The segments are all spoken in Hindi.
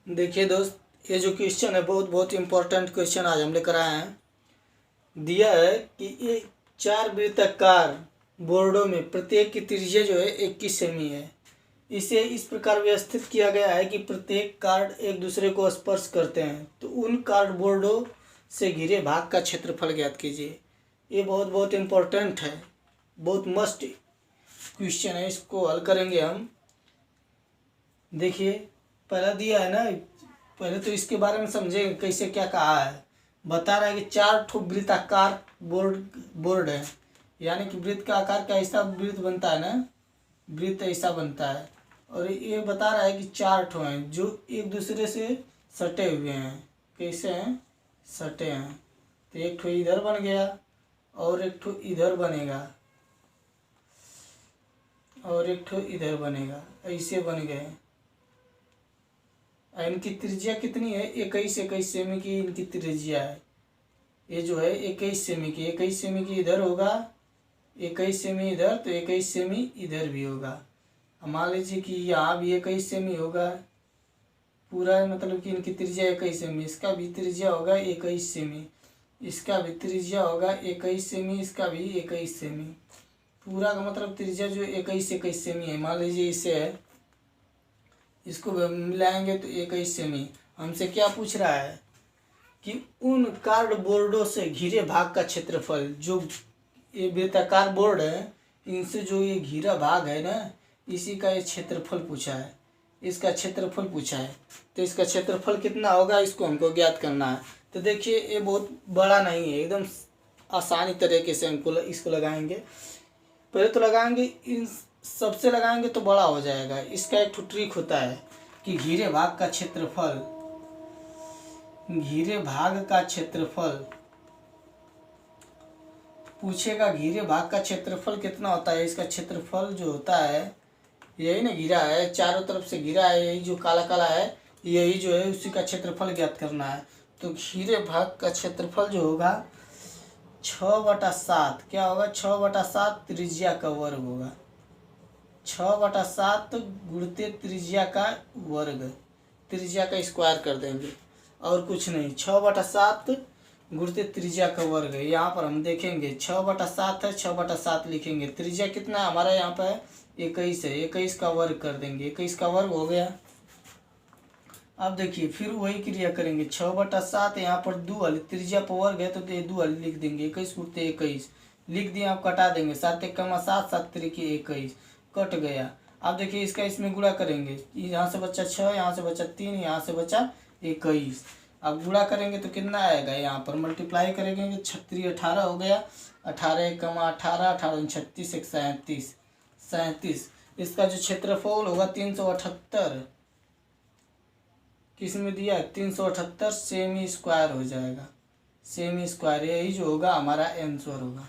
देखिए दोस्त, ये जो क्वेश्चन है बहुत बहुत इम्पोर्टेंट क्वेश्चन आज हम लेकर आए हैं। दिया है कि ये 4 वृत्ताकार बोर्डों में प्रत्येक की त्रिज्या जो है 21 सेमी है। इसे इस प्रकार व्यवस्थित किया गया है कि प्रत्येक कार्ड एक दूसरे को स्पर्श करते हैं, तो उन कार्ड बोर्डों से घिरे भाग का क्षेत्रफल ज्ञात कीजिए। ये बहुत बहुत इम्पोर्टेंट है, बहुत मस्ट क्वेश्चन है। इसको हल करेंगे हम। देखिए, पहला दिया है ना, पहले तो इसके बारे में समझेंगे कैसे क्या कहा है। बता रहा है कि 4 ठो वृत्ताकार बोर्ड है, यानी कि वृत्त का आकार का ऐसा वृत्त बनता है ना, वृत्त ऐसा बनता है। और ये बता रहा है कि 4 ठो हैं जो एक दूसरे से सटे हुए हैं। कैसे हैं? सटे हैं। तो एक ठो इधर बन गया और एक ठो इधर बनेगा और एक ठो इधर बनेगा, ऐसे बन गए। इनकी त्रिज्या कितनी है? 21 सेमी की इनकी त्रिज्या है। ये जो है 21 सेमी की, 21 सेमी की इधर होगा, 21 सेमी इधर, तो 21 सेमी इधर भी होगा। मान लीजिए कि यहाँ भी 21 सेमी होगा पूरा, मतलब कि इनकी त्रिज्या 21 सेमी। इसका भी त्रिज्या होगा 21 सेमी, इसका भी त्रिज्या होगा 21 सेमी, इसका भी 21 सेमी। पूरा का मतलब त्रिज्या जो 21 सेमी है। मान लीजिए इसे है, इसको मिलाएंगे तो 21 सेमी। हमसे क्या पूछ रहा है कि उन कार्ड बोर्डों से घिरे भाग का क्षेत्रफल, जो ये वृत्ताकार बोर्ड है इनसे जो ये घिरा भाग है ना, इसी का ये क्षेत्रफल पूछा है, इसका क्षेत्रफल पूछा है। तो इसका क्षेत्रफल कितना होगा इसको हमको ज्ञात करना है। तो देखिए, ये बहुत बड़ा नहीं है, एकदम आसानी तरीके से हमको इसको लगाएंगे। पहले तो लगाएंगे, इन सबसे लगाएंगे तो बड़ा हो जाएगा। इसका एक ट्रिक होता है कि घिरे भाग का क्षेत्रफल, घिरे भाग का क्षेत्रफल पूछेगा। घिरे भाग का क्षेत्रफल कितना होता है? इसका क्षेत्रफल जो होता है, यही ना घिरा है, चारों तरफ से घिरा है, यही जो काला काला है, यही जो है उसी का क्षेत्रफल ज्ञात करना है। तो घिरे भाग का क्षेत्रफल जो होगा 6/7 क्या होगा? 6/7 त्रिज्या का वर्ग होगा। 6/7 गुणित त्रिज्या का वर्ग, त्रिज्या का स्क्वायर कर देंगे और कुछ नहीं। 6/7 गुणित त्रिज्या का वर्ग है। यहाँ पर हम देखेंगे 6/7 है, 6/7 लिखेंगे। त्रिज्या कितना है हमारा? यहाँ पर 21 है, 21 का वर्ग कर देंगे, 21 का वर्ग हो गया। अब देखिए, फिर वही क्रिया करेंगे। 6/7 यहाँ पर 2 वाली त्रिज्या पर वर्ग है, तो 2 वाली लिख देंगे। 21 गुणित 21 लिख दिए, आप कटा देंगे। 7 1 7, 7 3 21 कट गया। अब देखिए, इसका इसमें गुणा करेंगे। यहाँ से बचा 6, यहाँ से बचा 3, यहाँ से बचा 21। अब गुणा करेंगे तो कितना आएगा? यहाँ पर मल्टीप्लाई करेंगे, 36 18 हो गया। 18 1 18, 18 36 1 37, 37। इसका जो क्षेत्रफल होगा 378, किस में दिया? 378 सेमी स्क्वायर हो जाएगा। सेमी स्क्वायर, यही जो होगा हमारा आंसर होगा।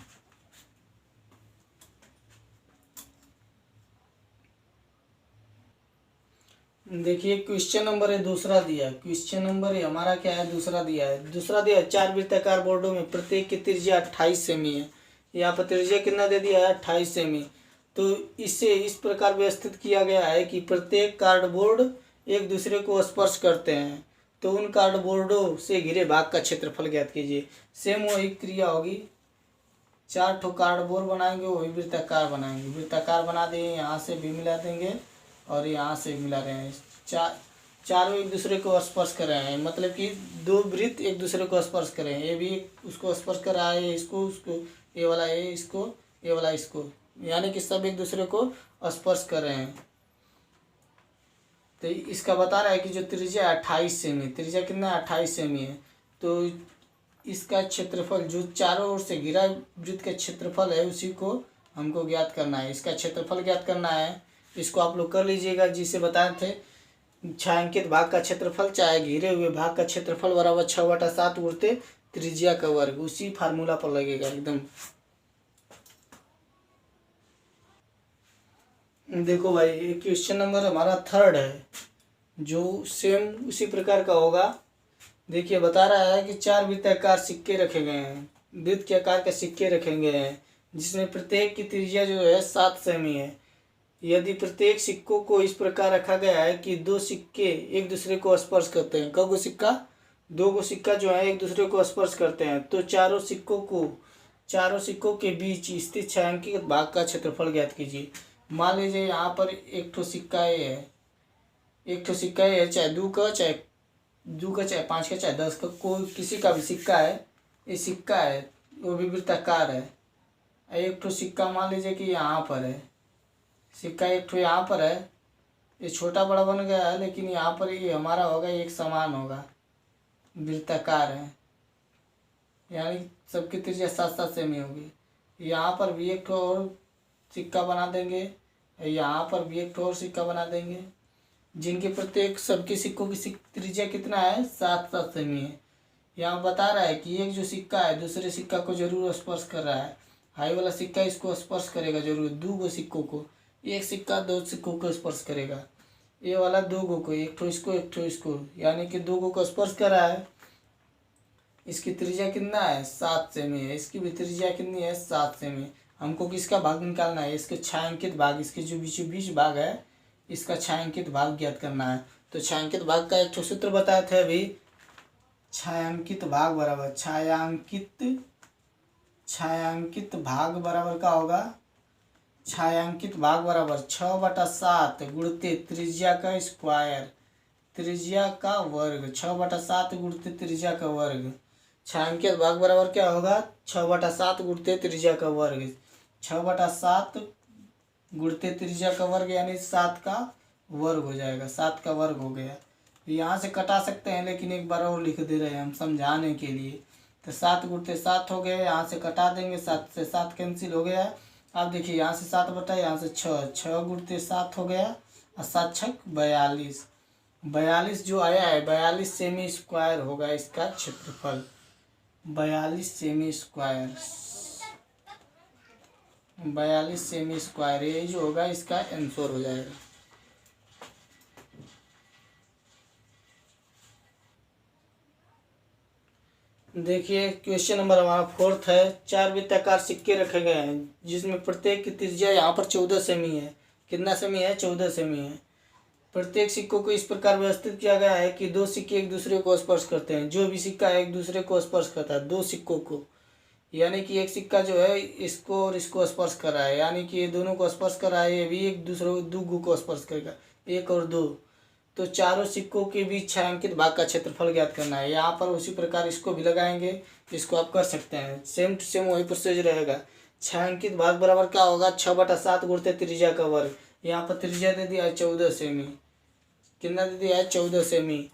देखिए, क्वेश्चन नंबर है दूसरा दिया है। क्वेश्चन नंबर है हमारा क्या है? दूसरा दिया है। दूसरा दिया है 4 वृत्ताकार बोर्डों में प्रत्येक की त्रिज्या 28 सेमी है। यहाँ पर त्रिज्या कितना दे दिया है? 28 सेमी। तो इसे इस प्रकार व्यवस्थित किया गया है कि प्रत्येक कार्डबोर्ड एक दूसरे को स्पर्श करते हैं, तो उन कार्डबोर्डों से घिरे भाग का क्षेत्रफल ज्ञात कीजिए। सेम वही क्रिया होगी। 4 ठो कार्डबोर्ड बनाएंगे, वही वृत्ताकार बनाएंगे। वृत्ताकार बना देंगे, यहाँ से भी मिला देंगे और यहाँ से मिला रहे हैं। चारों एक दूसरे को स्पर्श कर रहे हैं, मतलब कि 2 वृत्त एक दूसरे को स्पर्श कर रहे हैं। ये भी उसको स्पर्श कर रहा है, इसको उसको, ये वाला ये इसको, ये वाला इसको, यानी कि सब एक दूसरे को स्पर्श कर रहे हैं। तो इसका बता रहा है कि जो त्रिज्या 28 सेमी, त्रिज्या कितना 28 सेमी है। तो इसका क्षेत्रफल जो चारों ओर से घिरा वृत्त का क्षेत्रफल है, उसी को हमको ज्ञात करना है। इसका क्षेत्रफल ज्ञात करना है। इसको आप लोग कर लीजिएगा, जिसे बताए थे छायांकित भाग का क्षेत्रफल चाहे घिरे हुए भाग का क्षेत्रफल बराबर 6/7 गुणित त्रिज्या का वर्ग, उसी फार्मूला पर लगेगा एकदम। देखो भाई, ये क्वेश्चन नंबर हमारा थर्ड है, जो सेम उसी प्रकार का होगा। देखिए, बता रहा है कि 4 वृत्ताकार सिक्के रखे गए हैं, वृत्त के आकार के सिक्के रखे गए हैं, जिसमें प्रत्येक की त्रिज्या जो है 7 सेमी है। यदि प्रत्येक सिक्कों को इस प्रकार रखा गया है कि दो सिक्के एक दूसरे को स्पर्श करते हैं, कगो सिक्का, दो गो सिक्का जो है एक दूसरे को स्पर्श करते हैं, तो चारों सिक्कों के बीच स्थित छायांकित भाग का क्षेत्रफल ज्ञात कीजिए। मान लीजिए यहाँ पर एक ठो सिक्का ए है, एक ठो सिक्का ए है, चाहे दो का चाहे 5 का चाहे 10 का, कोई किसी का भी सिक्का है, ये सिक्का है वो भी वृत्ताकार है। एक ठो सिक्का मान लीजिए कि यहाँ पर है, सिक्का एक ठो यहाँ पर है, ये छोटा बड़ा बन गया है, लेकिन यहाँ पर ये हमारा होगा एक समान होगा, वृत्ताकार है, यानी सबकी त्रिज्या 7-7 सेमी होगी। यहाँ पर भी एक ठो और सिक्का बना देंगे, यहाँ पर भी एक ठो और सिक्का बना देंगे, जिनके प्रत्येक सबके सिक्कों की त्रिज्या कितना है, 7-7 सेमी है। यहाँ बता रहा है कि एक जो सिक्का है दूसरे सिक्का को जरूर स्पर्श कर रहा है, हाई वाला सिक्का इसको स्पर्श करेगा जरूर, दो गो सिक्कों को, एक सिक्का दो सिक्कों को स्पर्श करेगा, ये वाला दो गो को, एक ठो इसको एक ठो इसको, यानी कि दो गो को स्पर्श कर रहा है। इसकी त्रिज्या कितना है, 7 सेमी है, इसकी भी त्रिज्या कितनी है, 7 सेमी। हमको किसका भाग निकालना है, इसके छायांकित भाग, इसके जो बीचों बीच भाग है इसका छायांकित भाग ज्ञात करना है। तो छायांकित भाग का एक ठो सूत्र बताए थे अभी, छायांकित भाग बराबर छायांकित भाग बराबर का होगा, छायांकित भाग बराबर 6/7 गुणित त्रिज्या का स्क्वायर, त्रिज्या का वर्ग, 6/7 गुणित त्रिज्या का वर्ग। छायांकित भाग बराबर क्या होगा, 6/7 गुणित त्रिज्या का वर्ग, 6/7 गुणित त्रिज्या का वर्ग यानी 7 का वर्ग हो जाएगा, 7 का वर्ग हो गया। यहाँ से कटा सकते हैं, लेकिन एक बार और लिख दे रहे हैं हम समझाने के लिए। तो 7 गुणित 7 हो गया, यहाँ से कटा देंगे, 7 से 7 कैंसिल हो गया। अब देखिए यहाँ से 7 बटा यहाँ से 6 गुणित 7 हो गया, और 7 छक 42, 42 जो आया है 42 सेमी स्क्वायर होगा इसका क्षेत्रफल, 42 सेमी स्क्वायर, 42 सेमी स्क्वायर, ये जो होगा इसका आंसर हो जाएगा। देखिए क्वेश्चन नंबर हमारा 4 है। 4 वृत्ताकार सिक्के रखे गए हैं जिसमें प्रत्येक की त्रिज्या यहाँ पर 14 सेमी है। कितना सेमी है, 14 सेमी है। प्रत्येक सिक्कों को इस प्रकार व्यवस्थित किया गया है कि दो सिक्के एक दूसरे को स्पर्श करते हैं। जो भी सिक्का एक दूसरे को स्पर्श करता है, दो सिक्कों को, यानी कि एक सिक्का जो है इसको और इसको स्पर्श कर रहा है, यानी कि ये दोनों को स्पर्श कर रहा है, ये भी एक दूसरे दो को स्पर्श करेगा, 1 और 2। तो चारों सिक्कों के बीच छायांकित भाग का क्षेत्रफल ज्ञात करना है। यहाँ पर उसी प्रकार इसको भी लगाएंगे, इसको आप कर सकते हैं, सेम टू सेम वही प्रोसेस रहेगा। छायांकित भाग बराबर क्या होगा, 6/7 गुणित त्रिज्या का वर्ग। यहाँ पर त्रिज्या दे दिया है 14 सेमी, कितना दे दिया है, 14 सेमी।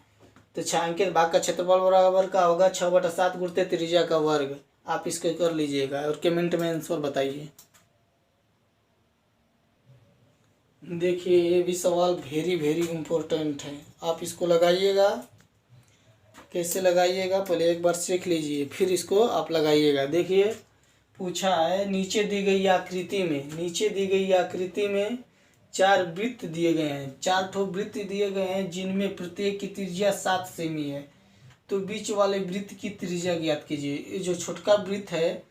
तो छायांकित भाग का क्षेत्रफल बराबर का होगा 6/7 गुणित त्रिज्या का वर्ग। आप इसको कर लीजिएगा और कमेंट में आंसर बताइए। देखिए ये भी सवाल वेरी वेरी इम्पोर्टेंट है, आप इसको लगाइएगा। कैसे लगाइएगा पहले एक बार सीख लीजिए, फिर इसको आप लगाइएगा। देखिए पूछा है नीचे दी गई आकृति में 4 वृत्त दिए गए हैं, 4 ठो वृत्त दिए गए हैं जिनमें प्रत्येक की त्रिज्या 7 सेमी है। तो बीच वाले वृत्त की त्रिज्या ज्ञात कीजिए। ये जो छोटका वृत्त है,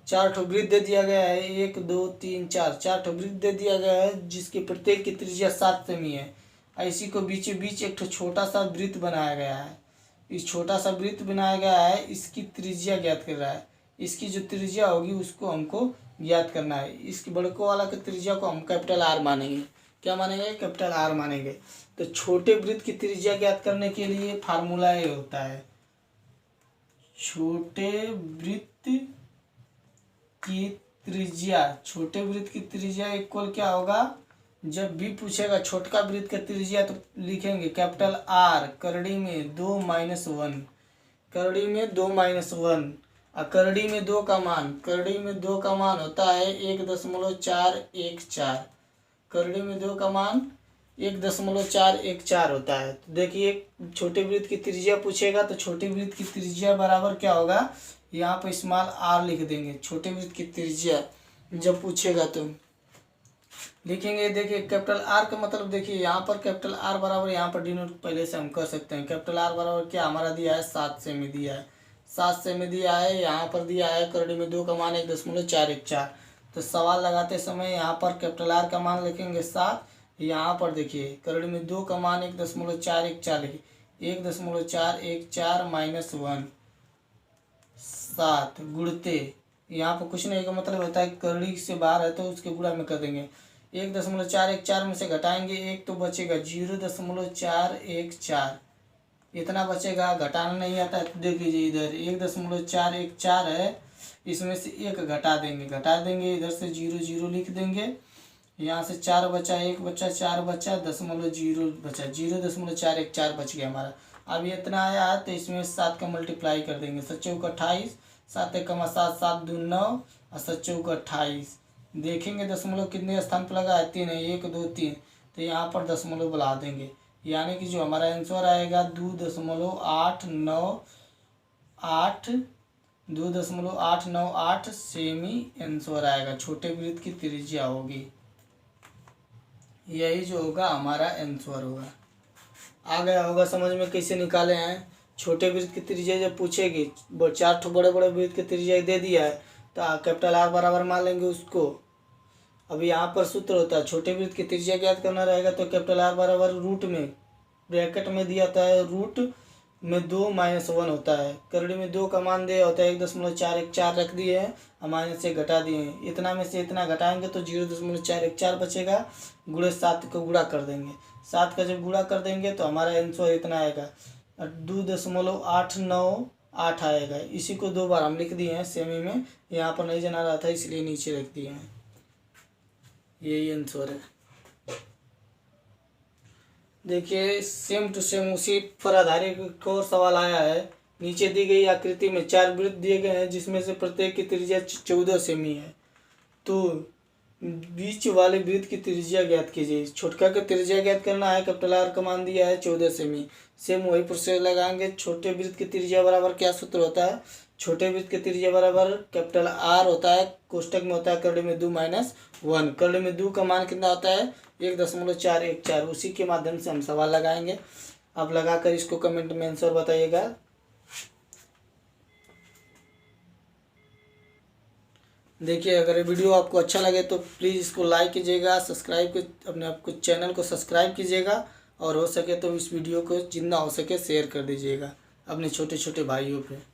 4 ठो वृत्त दे दिया गया है, 1 2 3 4, 4 ठो वृत्त दे दिया गया है जिसके प्रत्येक की त्रिज्या 7 सेमी है। इसी को बीचों बीच एक ठो छोटा सा वृत्त बनाया गया है। इस छोटा सा वृत्त बनाया गया है, इसकी त्रिज्या ज्ञात कर रहा है। इसकी जो त्रिज्या होगी उसको हमको ज्ञात करना है। इसकी बड़कों वाला की त्रिज्या को हम कैपिटल आर मानेंगे। क्या मानेंगे, कैपिटल आर मानेंगे। तो छोटे वृत्त की त्रिज्या ज्ञात करने के लिए फार्मूला ये होता है, छोटे वृत्त की त्रिज्या इक्वल क्या होगा, जब भी पूछेगा छोटका वृत्त का त्रिज्या तो लिखेंगे कैपिटल आर, करड़ी में 2-1, करड़ी में 2-1, और करड़ी में 2 का मान होता है 1.414, करड़ी में 2 का मान 1.414 होता है। तो देखिए छोटे वृत्त की त्रिज्या पूछेगा तो छोटे वृत्त की त्रिज्या बराबर क्या होगा, यहाँ पर स्मॉल आर लिख देंगे। छोटे वृत्त की त्रिज्या जब पूछेगा तो लिखेंगे। देखिए कैपिटल आर का मतलब देखिए यहाँ पर कैपिटल आर बराबर, यहाँ पर डिनोट पहले से हम कर सकते हैं। कैपिटल आर बराबर क्या हमारा दिया है, 7 सेमी दिया है, 7 सेमी दिया है। यहाँ पर दिया है करड़ी में 2 का मान 1.414। तो सवाल लगाते समय यहाँ पर कैपिटल आर का मान लिखेंगे 7। यहाँ पर देखिए करड़ी में 2 का मान 1.414 लिखिए, 1.414 माइनस 1 7 गुणते, यहाँ पर कुछ नहीं का मतलब होता है करड़ी से बाहर है तो उसके गुणा में कर देंगे। 1.414 में से घटाएंगे 1 तो बचेगा 0.414, इतना बचेगा, घटाना नहीं आता है तो देख लीजिए इधर 1.414 है, इसमें से 1 घटा देंगे इधर से 0 लिख देंगे, यहाँ से 4 बचा, 1 बचा, 4 बचा, 0.0 बचा, 0.414 बच गया हमारा। अब ये इतना आया है तो इसमें 7 का मल्टीप्लाई कर देंगे, 7 चौक 28, 7 एक 7, 7 दूनी 9 और 7 चौक 28। देखेंगे दशमलव कितने स्थान पर लगा है, 3 है, 1 2 3, तो यहाँ पर दशमलव बुला देंगे, यानी कि जो हमारा आंसर आएगा 2.898 सेमी आंसर आएगा, छोटे वृत्त की त्रिज्या होगी। यही जो होगा हमारा आंसर होगा। आ गया होगा समझ में कैसे निकाले हैं। छोटे वृत्त की त्रिज्या जब पूछेगी, 4 बड़े बड़े वृत्त की त्रिज्या दे दिया है तो कैपिटल आर बराबर मान लेंगे उसको। अभी यहाँ पर सूत्र होता है, छोटे वृत्त की त्रिज्या ज्ञात करना रहेगा तो कैपिटल आर बराबर रूट में ब्रैकेट में दिया था है, रूट में 2 माइनस 1 होता है, करड़ी में 2 का मान दिया होता है 1.414 रख दिए हैं और माइनस से घटा दिए हैं, इतना में से इतना घटाएंगे तो 0.414 बचेगा, गुणे 7 को गुणा कर देंगे, 7 का जब गुणा कर देंगे तो हमारा आंसर इतना आएगा 2.898 आएगा। इसी को 2 बार हम लिख दिए हैं सेमी में, यहाँ पर नहीं जना रहा था इसलिए नीचे रख दिए हैं, यही आंसर है। देखिए सेम टू सेम उसी पर आधारित एक और सवाल आया है। नीचे दी गई आकृति में 4 वृत्त दिए गए हैं जिसमें से प्रत्येक की त्रिज्या 14 सेमी है, तो बीच वाले वृत्त की त्रिज्या ज्ञात कीजिए। छोटका की त्रिज्या ज्ञात करना है, कैपिटल आर का मान दिया है 14 सेमी, सेम वही प्रोसेस लगाएंगे। छोटे वृत्त की त्रिज्या बराबर क्या सूत्र होता है, छोटे वृत्त की त्रिज्या बराबर कैपिटल आर होता है, कोष्टक में होता है करड़ी में 2 माइनस 1, करड़ी में 2 का मान कितना होता है 1.414, उसी के माध्यम से हम सवाल लगाएंगे। आप लगाकर इसको कमेंट में आंसर बताइएगा। देखिए अगर वीडियो आपको अच्छा लगे तो प्लीज़ इसको लाइक कीजिएगा, सब्सक्राइब अपने आपको चैनल को सब्सक्राइब कीजिएगा, और हो सके तो इस वीडियो को जितना हो सके शेयर कर दीजिएगा अपने छोटे छोटे भाइयों पे।